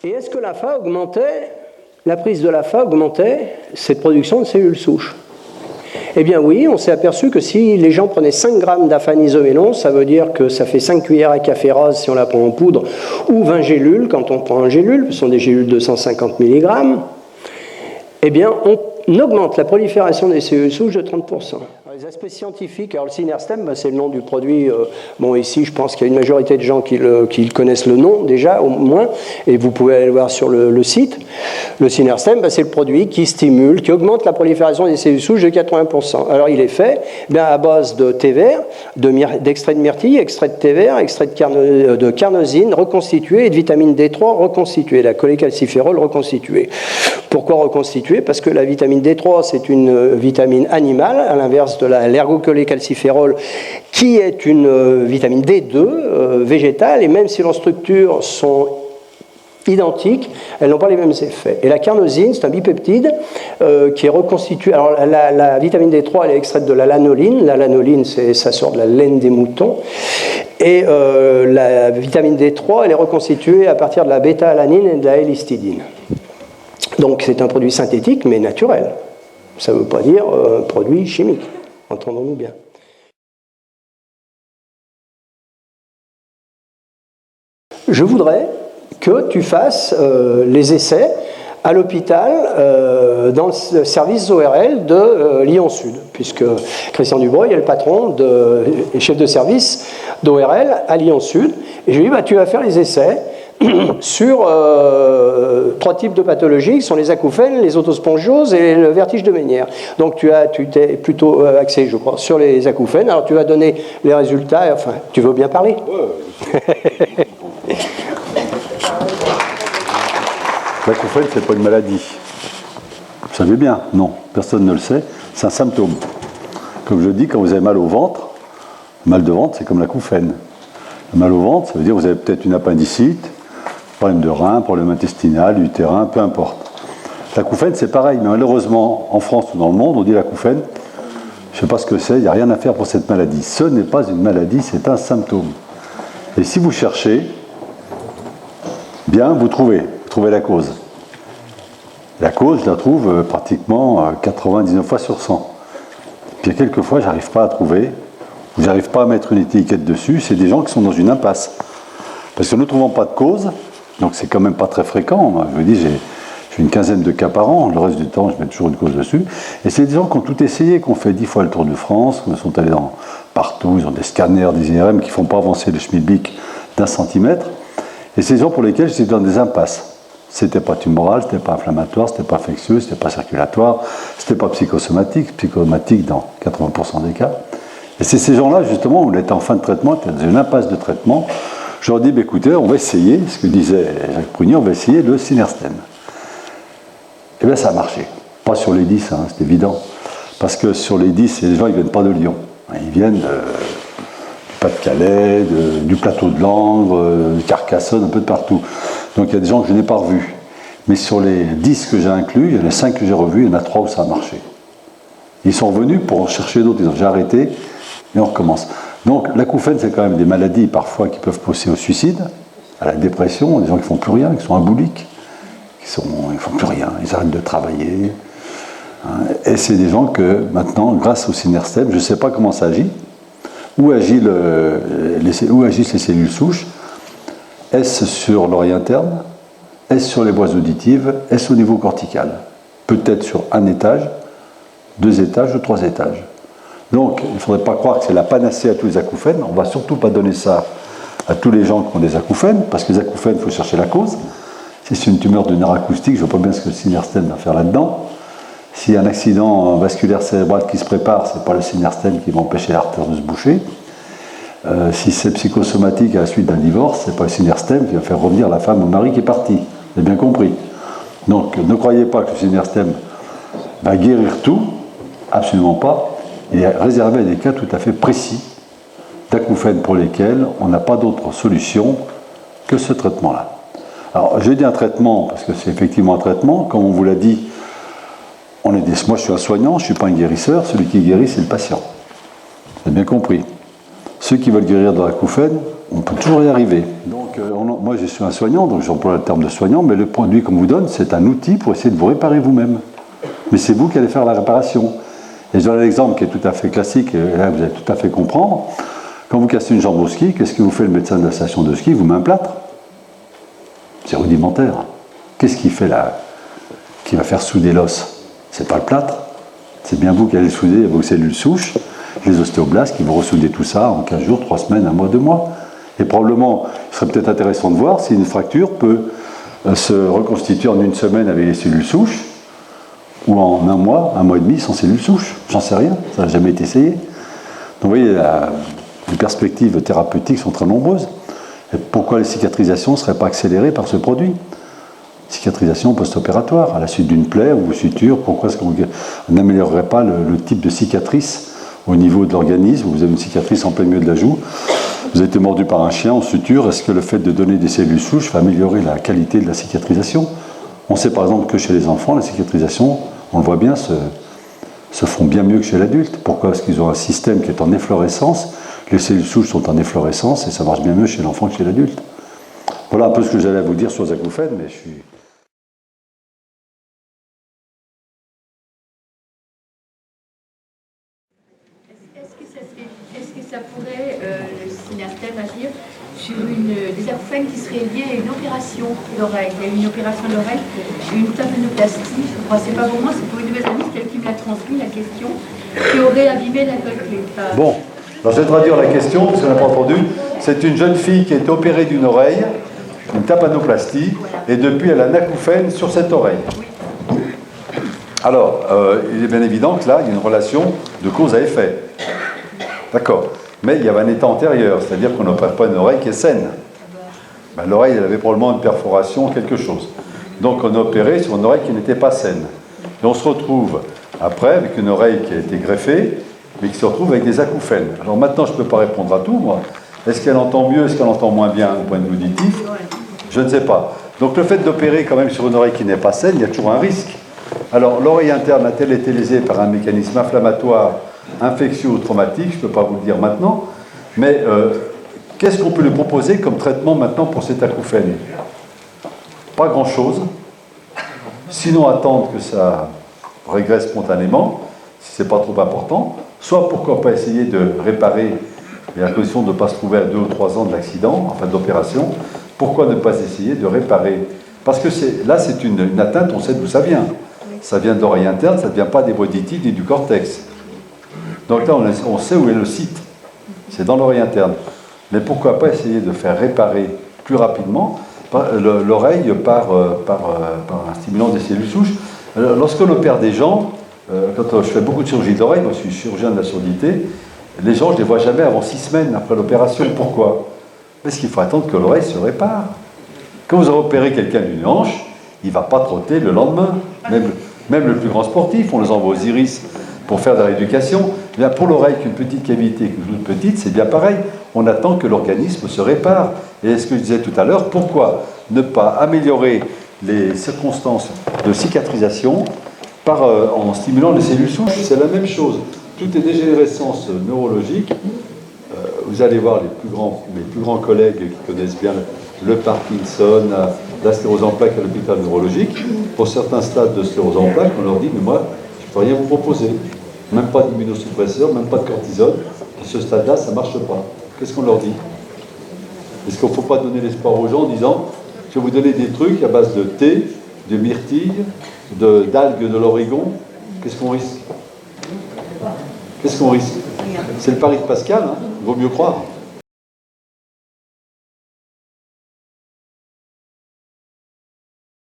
Et est-ce que l'AFA augmentait, la prise de l'AFA augmentait cette production de cellules souches? Eh bien oui, on s'est aperçu que si les gens prenaient 5 grammes d'afanisoménon, ça veut dire que ça fait 5 cuillères à café rase si on la prend en poudre, ou 20 gélules quand on prend en gélule, ce sont des gélules de 150 mg, eh bien on augmente la prolifération des cellules souches de 30%. Les aspects scientifiques, alors le Cynerstem, c'est le nom du produit. Bon, ici, je pense qu'il y a une majorité de gens qui connaissent le nom déjà, au moins, et vous pouvez aller le voir sur le site. Le Cynerstem, c'est le produit qui stimule, qui augmente la prolifération des cellules souches de 80%. Alors, il est fait à base de thé vert, d'extrait de myrtille, extrait de thé vert, extrait de carnosine reconstitué et de vitamine D3 reconstituée, la cholécalciférol reconstituée. Pourquoi reconstituée? Parce que la vitamine D3, c'est une vitamine animale, à l'inverse de l'ergocholécalciférol, qui est une vitamine D2 végétale, et même si leurs structures sont identiques, elles n'ont pas les mêmes effets. Et la carnosine, c'est un bipeptide qui est reconstitué. Alors la vitamine D3, elle est extraite de la lanoline. La lanoline, ça sort de la laine des moutons. Et la vitamine D3, elle est reconstituée à partir de la bêta-alanine et de la L-histidine. Donc c'est un produit synthétique, mais naturel. Ça ne veut pas dire produit chimique. Entendons-nous bien. Je voudrais que tu fasses les essais à l'hôpital dans le service ORL de Lyon Sud, puisque Christian Dubreuil est le patron et chef de service d'ORL à Lyon Sud. Et je lui ai dit, tu vas faire les essais sur 3 types de pathologies qui sont les acouphènes, les autospongioses et le vertige de Ménière. Donc tu t'es plutôt axé, je crois, sur les acouphènes. Alors tu vas donner les résultats. Enfin, tu veux bien parler? L'acouphène, ce n'est pas une maladie. Vous savez bien? Non, personne ne le sait. C'est un symptôme. Comme je dis, quand vous avez mal au ventre, le mal de ventre, c'est comme l'acouphène. Le mal au ventre, ça veut dire que vous avez peut-être une appendicite, problème de rein, problème intestinal, utérin, peu importe. L'acouphène, c'est pareil, mais malheureusement, en France ou dans le monde, on dit l'acouphène, je ne sais pas ce que c'est, il n'y a rien à faire pour cette maladie. Ce n'est pas une maladie, c'est un symptôme. Et si vous cherchez, bien, vous trouvez la cause. La cause, je la trouve pratiquement 99 fois sur 100. Puis quelques fois, je n'arrive pas à trouver, ou je n'arrive pas à mettre une étiquette dessus, c'est des gens qui sont dans une impasse. Parce que ne trouvant pas de cause, donc c'est quand même pas très fréquent, moi, je vous dis, j'ai une quinzaine de cas par an, le reste du temps, je mets toujours une cause dessus, et c'est des gens qui ont tout essayé, qui ont fait 10 fois le tour de France, qui sont allés partout, ils ont des scanners, des IRM qui ne font pas avancer le schmilblick d'1 centimètre, et c'est des gens pour lesquels j'étais dans des impasses. C'était pas tumoral, c'était pas inflammatoire, c'était pas infectieux, c'était pas circulatoire, c'était pas psychosomatique dans 80% des cas. Et c'est ces gens-là, justement, où on était en fin de traitement, on était dans une impasse de traitement. Je leur dis, écoutez, on va essayer, ce que disait Jacques Prunier, on va essayer le Cynerstem. Et bien ça a marché. Pas sur les 10, c'est évident. Parce que sur les 10, les gens, ils ne viennent pas de Lyon. Ils viennent du Pas-de-Calais, du plateau de Langres, de Carcassonne, un peu de partout. Donc il y a des gens que je n'ai pas revus. Mais sur les 10 que j'ai inclus, il y en a 5 que j'ai revus, il y en a 3 où ça a marché. Ils sont revenus pour en chercher d'autres, ils ont déjà arrêté, et on recommence. Donc l'acouphène, c'est quand même des maladies parfois qui peuvent pousser au suicide, à la dépression, des gens qui ne font plus rien, qui sont abouliques, ils ne font plus rien, ils arrêtent de travailler. Et c'est des gens que maintenant, grâce au Cynerstem, je ne sais pas comment ça agit, où agissent les cellules souches. Est-ce sur l'oreille interne? Est-ce sur les voies auditives? Est-ce au niveau cortical? Peut-être sur 1 étage, 2 étages ou 3 étages. Donc, il ne faudrait pas croire que c'est la panacée à tous les acouphènes. On ne va surtout pas donner ça à tous les gens qui ont des acouphènes, parce que les acouphènes, il faut chercher la cause. Si c'est une tumeur de nerf acoustique, je ne vois pas bien ce que le Cynerstem va faire là-dedans. S'il y a un accident vasculaire cérébral qui se prépare, ce n'est pas le Cynerstem qui va empêcher l'artère de se boucher. Si c'est psychosomatique à la suite d'un divorce, ce n'est pas le Cynerstem qui va faire revenir la femme au mari qui est parti. Vous avez bien compris. Donc ne croyez pas que le Cynerstem va guérir tout, absolument pas. Il est réservé à des cas tout à fait précis d'acouphènes pour lesquels on n'a pas d'autre solution que ce traitement-là. Alors je dis un traitement parce que c'est effectivement un traitement, comme on vous l'a dit, moi je suis un soignant, je ne suis pas un guérisseur, celui qui guérit c'est le patient. Vous avez bien compris. Ceux qui veulent guérir de l'acouphène, on peut toujours y arriver. Donc Donc, moi je suis un soignant, donc j'emploie le terme de soignant, mais le produit qu'on vous donne, c'est un outil pour essayer de vous réparer vous-même. Mais c'est vous qui allez faire la réparation. Et je donne un exemple qui est tout à fait classique, et là vous allez tout à fait comprendre. Quand vous cassez une jambe au ski, qu'est-ce que vous fait le médecin de la station de ski? Il vous met un plâtre. C'est rudimentaire. Qu'est-ce qu'il fait là, qui va faire souder l'os? C'est pas le plâtre. C'est bien vous qui allez souder vos cellules souches, les ostéoblastes qui vont ressouder tout ça en 15 jours, 3 semaines, 1 mois, 2 mois. Et probablement, il serait peut-être intéressant de voir si une fracture peut se reconstituer en 1 semaine avec les cellules souches, ou en 1 mois et demi sans cellules souches. J'en sais rien, ça n'a jamais été essayé. Donc vous voyez, les perspectives thérapeutiques sont très nombreuses. Et pourquoi les cicatrisations ne seraient pas accélérées par ce produit? Cicatrisation post-opératoire, à la suite d'une plaie ou suture, pourquoi est-ce qu'on n'améliorerait pas le type de cicatrice au niveau de l'organisme? Vous avez une cicatrice en plein milieu de la joue, vous avez été mordu par un chien en suture, est-ce que le fait de donner des cellules souches va améliorer la qualité de la cicatrisation? On sait par exemple que chez les enfants, la cicatrisation, on le voit bien, se font bien mieux que chez l'adulte. Pourquoi? Parce qu'ils ont un système qui est en efflorescence, les cellules souches sont en efflorescence et ça marche bien mieux chez l'enfant que chez l'adulte. Voilà un peu ce que j'allais vous dire sur les acouphènes, mais je suis... Est-ce que ça pourrait, le synastème agir sur des acouphènes qui seraient liés à une opération d'oreille? Il y a eu une opération d'oreille, une tympanoplastie. Enfin, c'est pas pour moi, c'est pour une de mes amies, c'est elle qui me l'a transmis, la question, qui aurait abîmé la cloque. Bon, alors je vais traduire la question, parce qu'on n'a pas entendu. C'est une jeune fille qui a été opérée d'une oreille, une tympanoplastie, et depuis elle a un acouphène sur cette oreille. Alors, il est bien évident que là, il y a une relation de cause à effet. D'accord. Mais il y avait un état antérieur, c'est-à-dire qu'on n'opère pas une oreille qui est saine. Ben, l'oreille, elle avait probablement une perforation, quelque chose. Donc on a opéré sur une oreille qui n'était pas saine. Et on se retrouve après avec une oreille qui a été greffée, mais qui se retrouve avec des acouphènes. Alors maintenant, je ne peux pas répondre à tout, moi. Est-ce qu'elle entend mieux, est-ce qu'elle entend moins bien au point de vue auditif? Je ne sais pas. Donc le fait d'opérer quand même sur une oreille qui n'est pas saine, il y a toujours un risque. Alors l'oreille interne a-t-elle été lésée par un mécanisme inflammatoire, infectieux ou traumatique? Je ne peux pas vous le dire maintenant. Mais qu'est-ce qu'on peut lui proposer comme traitement maintenant pour cet acouphène? Pas grand-chose. Sinon attendre que ça régresse spontanément, si ce n'est pas trop important. Soit pourquoi pas essayer de réparer, et à condition de ne pas se trouver à 2 ou 3 ans de l'accident, enfin de l'opération. Pourquoi ne pas essayer de réparer? Parce que là, c'est une atteinte, on sait d'où ça vient. Ça vient de l'oreille interne, ça ne vient pas des boditides ni du cortex. Donc là, on sait où est le site. C'est dans l'oreille interne. Mais pourquoi pas essayer de faire réparer plus rapidement l'oreille par un stimulant des cellules souches? Lorsqu'on opère des gens, quand je fais beaucoup de chirurgie d'oreille, moi je suis chirurgien de la surdité, les gens, je ne les vois jamais avant 6 semaines après l'opération. Pourquoi? Parce qu'il faut attendre que l'oreille se répare. Quand vous avez opéré quelqu'un d'une hanche, il ne va pas trotter le lendemain. Même le plus grand sportif, on les envoie aux iris pour faire de la rééducation. Eh bien, pour l'oreille, qu'une petite cavité, qu'une toute petite, c'est bien pareil. On attend que l'organisme se répare. Et ce que je disais tout à l'heure, pourquoi ne pas améliorer les circonstances de cicatrisation en stimulant les cellules souches? C'est la même chose. Toutes les dégénérescences neurologiques, vous allez voir mes plus grands collègues qui connaissent bien le Parkinson, la sclérose en plaques à l'hôpital neurologique. Pour certains stades de sclérose en plaques, on leur dit, mais moi, je ne peux rien vous proposer. Même pas d'immunosuppresseur, même pas de cortisone. À ce stade-là, ça ne marche pas. Qu'est-ce qu'on leur dit? Est-ce qu'il ne faut pas donner l'espoir aux gens en disant, je vais vous donner des trucs à base de thé, de myrtille, d'algues de l'Oregon? Qu'est-ce qu'on risque? Qu'est-ce qu'on risque? C'est le pari de Pascal, hein, il vaut mieux croire.